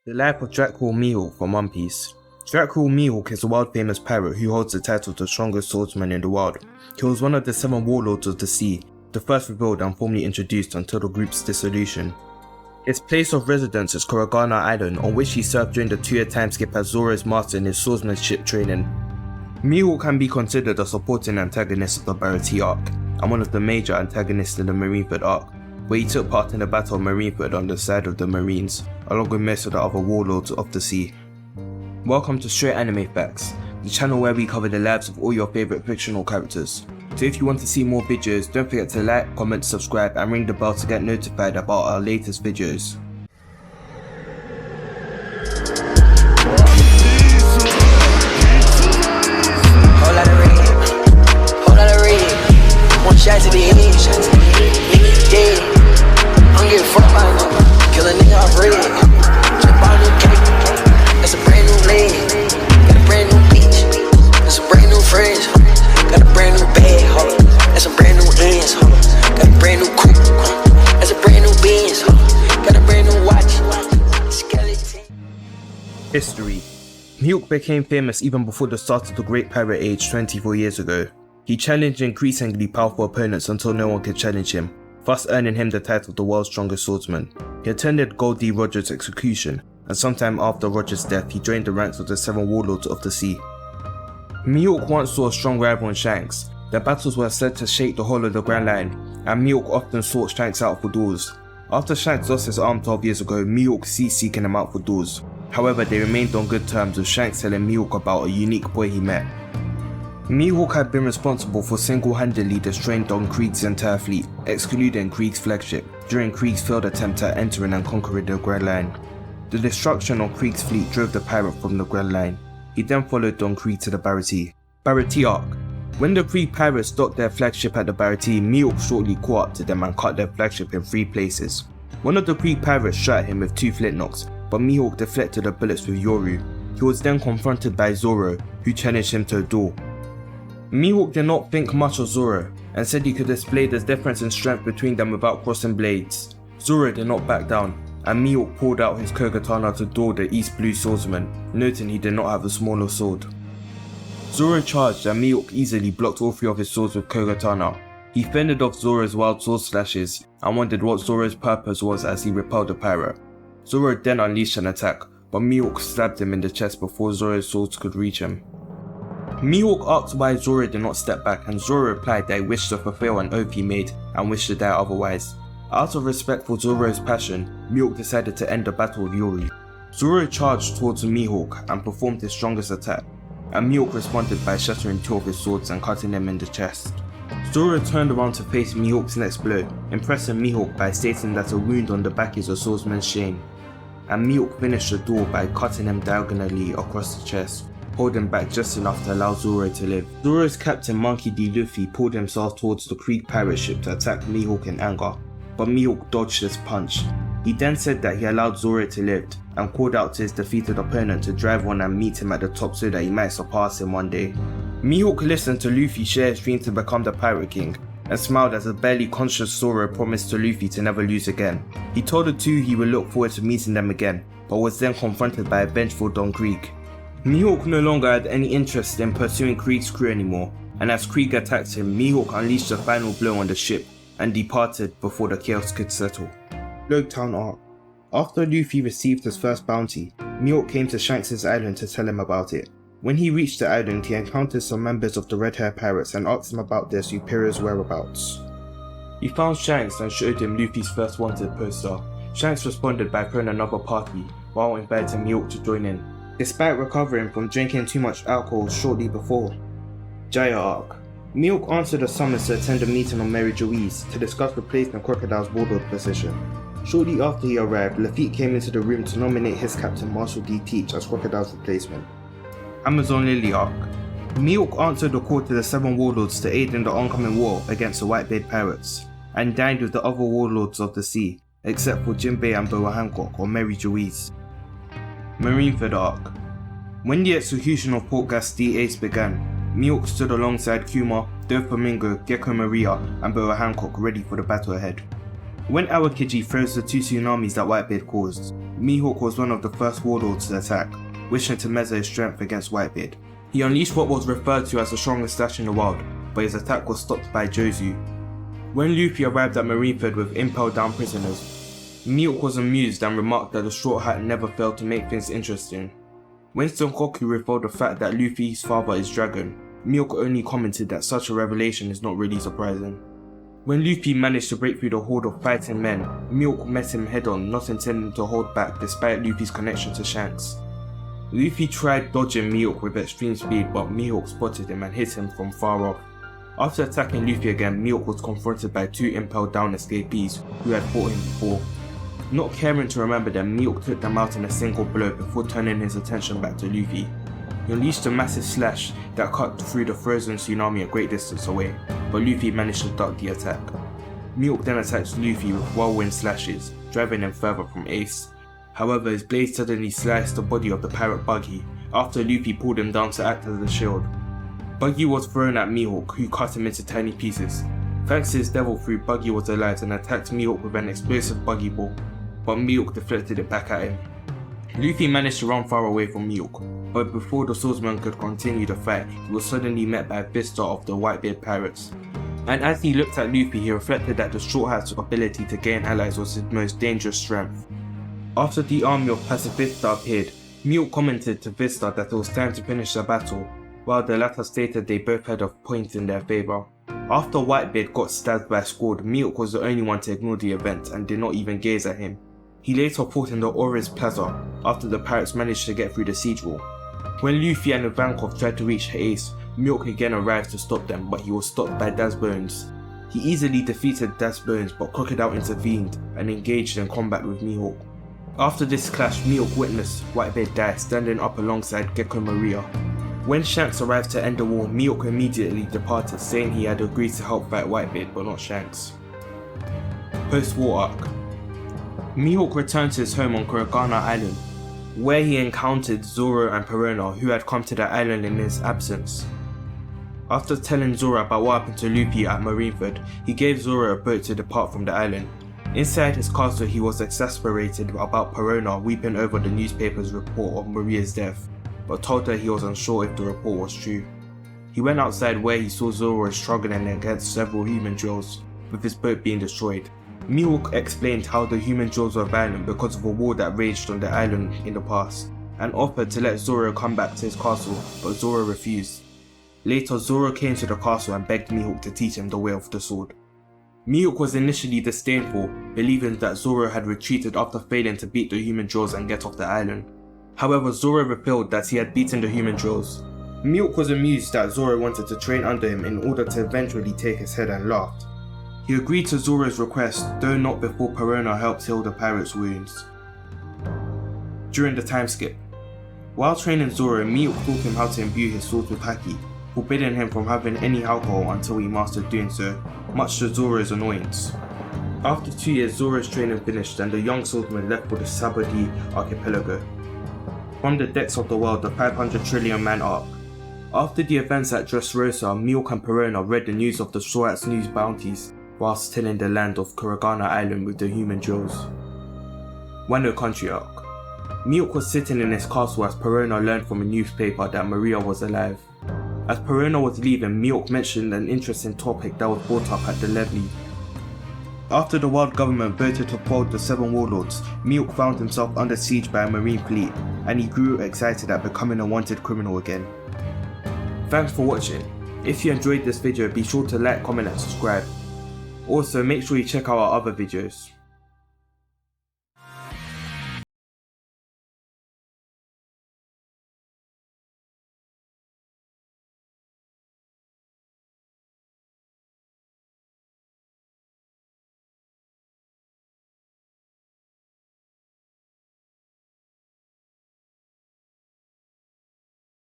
The life of Dracule Mihawk from One Piece. Dracule Mihawk is a world famous pirate who holds the title of the strongest swordsman in the world. He was one of the Seven Warlords of the sea, the first revealed and formally introduced until the group's dissolution. His place of residence is Kuraigana Island, on which he served during the 2-year timeskip as Zoro's master in his swordsmanship training. Mihawk can be considered a supporting antagonist of the Baratie Arc, and one of the major antagonists in the Marineford Arc, where he took part in the Battle of Marineford on the side of the Marines, along with most of the other warlords of the sea. Welcome to Straight Anime Facts, the channel where we cover the lives of all your favourite fictional characters. So if you want to see more videos, don't forget to like, comment, subscribe and ring the bell to get notified about our latest videos. Whole lot of red, one shot to the head, nigga dead. I don't give a fuck about no, kill a nigga off red. Just bought a new cake, that's a brand new leg. Got a brand new beach, that's a brand new fridge. Got a brand new bag, hold up, that's some brand new ends, hold up. Got a brand new coupe, that's a brand new Benz, hold up. Got a brand new watch, skeleton. History. Mihawk became famous even before the start of the Great Pirate Age 24 years ago. He challenged increasingly powerful opponents until no one could challenge him, thus earning him the title of the world's strongest swordsman. He attended Goldie Roger's execution, and sometime after Roger's death he joined the ranks of the Seven Warlords of the sea. Mihawk once saw a strong rival in Shanks. Their battles were said to shake the whole of the Grand Line, and Mihawk often sought Shanks out for duels. After Shanks lost his arm 12 years ago, Mihawk ceased seeking him out for duels. However, they remained on good terms, with Shanks telling Mihawk about a unique boy he met. Mihawk had been responsible for single-handedly destroying Don Krieg's entire fleet, excluding Krieg's flagship, during Krieg's failed attempt at entering and conquering the Grand Line. The destruction of Krieg's fleet drove the pirate from the Grand Line. He then followed Don Krieg to the Baratie Arc. When the Krieg pirates docked their flagship at the Baratie, Mihawk shortly caught up to them and cut their flagship in 3 places. One of the Krieg pirates shot him with 2 flint knocks, but Mihawk deflected the bullets with Yoru. He was then confronted by Zoro, who challenged him to a duel. Mihawk did not think much of Zoro, and said he could display the difference in strength between them without crossing blades. Zoro did not back down, and Mihawk pulled out his Kogatana to duel the East Blue swordsman, noting he did not have a smaller sword. Zoro charged, and Mihawk easily blocked all 3 of his swords with Kogatana. He fended off Zoro's wild sword slashes, and wondered what Zoro's purpose was as he repelled the pirate. Zoro then unleashed an attack, but Mihawk stabbed him in the chest before Zoro's swords could reach him. Mihawk asked why Zoro did not step back, and Zoro replied that he wished to fulfill an oath he made and wished to die otherwise. Out of respect for Zoro's passion, Mihawk decided to end the battle with Yoru. Zoro charged towards Mihawk and performed his strongest attack, and Mihawk responded by shattering 2 of his swords and cutting him in the chest. Zoro turned around to face Mihawk's next blow, impressing Mihawk by stating that a wound on the back is a swordsman's shame, and Mihawk finished the duel by cutting him diagonally across the chest, holding back just enough to allow Zoro to live. Zoro's captain Monkey D. Luffy pulled himself towards the Krieg pirate ship to attack Mihawk in anger, but Mihawk dodged his punch. He then said that he allowed Zoro to live, and called out to his defeated opponent to drive on and meet him at the top so that he might surpass him one day. Mihawk listened to Luffy share his dream to become the Pirate King, and smiled as a barely conscious Zoro promised to Luffy to never lose again. He told the two he would look forward to meeting them again, but was then confronted by a vengeful Don Krieg. Mihawk no longer had any interest in pursuing Krieg's crew anymore, and as Krieg attacked him, Mihawk unleashed a final blow on the ship, and departed before the chaos could settle. Town Arc. After Luffy received his first bounty, Mihawk came to Shanks' island to tell him about it. When he reached the island, he encountered some members of the Red Hair Pirates and asked them about their superior's whereabouts. He found Shanks and showed him Luffy's first wanted poster. Shanks responded by throwing another party, while inviting Mihawk to join in, despite recovering from drinking too much alcohol shortly before. SPYAIR Arc. Mihawk answered a summons to attend a meeting on Mary Joe's to discuss replacing Crocodile's warlord position. Shortly after he arrived, Lafitte came into the room to nominate his captain Marshall D. Teach as Crocodile's replacement. Amazon Lily Arc. Mihawk answered the call to the Seven Warlords to aid in the oncoming war against the Whitebeard pirates, and dined with the other warlords of the sea, except for Jinbei and Boa Hancock on Mary Joe's. Marineford Arc. When the execution of Port Gas D. Ace began, Mihawk stood alongside Kuma, Doflamingo, Gecko Maria, and Boa Hancock ready for the battle ahead. When Aokiji froze the 2 tsunamis that Whitebeard caused, Mihawk was one of the first warlords to attack, wishing to measure his strength against Whitebeard. He unleashed what was referred to as the strongest slash in the world, but his attack was stopped by Jozu. When Luffy arrived at Marineford with impaled down prisoners, Mihawk was amused and remarked that the straw hat never failed to make things interesting. When Sengoku revealed the fact that Luffy's father is Dragon, Mihawk only commented that such a revelation is not really surprising. When Luffy managed to break through the horde of fighting men, Mihawk met him head on, not intending to hold back despite Luffy's connection to Shanks. Luffy tried dodging Mihawk with extreme speed, but Mihawk spotted him and hit him from far off. After attacking Luffy again, Mihawk was confronted by two impaled down escapees who had fought him before. Not caring to remember them, Mihawk took them out in a single blow before turning his attention back to Luffy. He unleashed a massive slash that cut through the frozen tsunami a great distance away, but Luffy managed to duck the attack. Mihawk then attacked Luffy with whirlwind slashes, driving him further from Ace. However, his blade suddenly sliced the body of the pirate Buggy after Luffy pulled him down to act as a shield. Buggy was thrown at Mihawk, who cut him into tiny pieces. Thanks to his devil fruit, Buggy was alive and attacked Mihawk with an explosive Buggy ball, but Mihawk deflected it back at him. Luffy managed to run far away from Mihawk, but before the swordsman could continue the fight, he was suddenly met by a vista of the Whitebeard pirates. And as he looked at Luffy, he reflected that the Straw Hat's ability to gain allies was his most dangerous strength. After the army of Pacifista appeared, Mihawk commented to Vista that it was time to finish the battle, while the latter stated they both had a point in their favour. After Whitebeard got stabbed by Squad, Mihawk was the only one to ignore the event and did not even gaze at him. He later fought in the Ores Plaza after the pirates managed to get through the siege wall. When Luffy and Ivankov tried to reach Ace, Mihawk again arrived to stop them, but he was stopped by Das Bones. He easily defeated Das Bones, but Crocodile intervened and engaged in combat with Mihawk. After this clash, Mihawk witnessed Whitebeard die standing up alongside Gecko Maria. When Shanks arrived to end the war, Mihawk immediately departed, saying he had agreed to help fight Whitebeard but not Shanks. Post-war arc. Mihawk returned to his home on Kuraigana Island, where he encountered Zoro and Perona, who had come to the island in his absence. After telling Zoro about what happened to Luffy at Marineford, he gave Zoro a boat to depart from the island. Inside his castle, he was exasperated about Perona weeping over the newspaper's report of Maria's death, but told her he was unsure if the report was true. He went outside where he saw Zoro struggling against several human drills, with his boat being destroyed. Mihawk explained how the human drills were violent because of a war that raged on the island in the past, and offered to let Zoro come back to his castle, but Zoro refused. Later, Zoro came to the castle and begged Mihawk to teach him the way of the sword. Mihawk was initially disdainful, believing that Zoro had retreated after failing to beat the human drills and get off the island. However, Zoro revealed that he had beaten the human drills. Mihawk was amused that Zoro wanted to train under him in order to eventually take his head and laughed. He agreed to Zoro's request, though not before Perona helped heal the pirate's wounds. During the time skip. While training Zoro, Mihawk taught him how to imbue his sword with haki, forbidding him from having any alcohol until he mastered doing so, much to Zoro's annoyance. After 2 years, Zoro's training finished and the young swordsman left for the Baratie archipelago. From the depths of the world, the 500 trillion man arc. After the events at Dressrosa, Mihawk and Perona read the news of the Straw Hat's news bounties, whilst still in the land of Kuraigana Island with the human drills. Wano Country Arc. Mihawk was sitting in his castle as Perona learned from a newspaper that Maria was alive. As Perona was leaving, Mihawk mentioned an interesting topic that was brought up at the levee. After the world government voted to fold the Seven Warlords, Mihawk found himself under siege by a marine fleet, and he grew excited at becoming a wanted criminal again. Thanks for watching. If you enjoyed this video, be sure to like, comment and subscribe. Also, make sure you check out our other videos.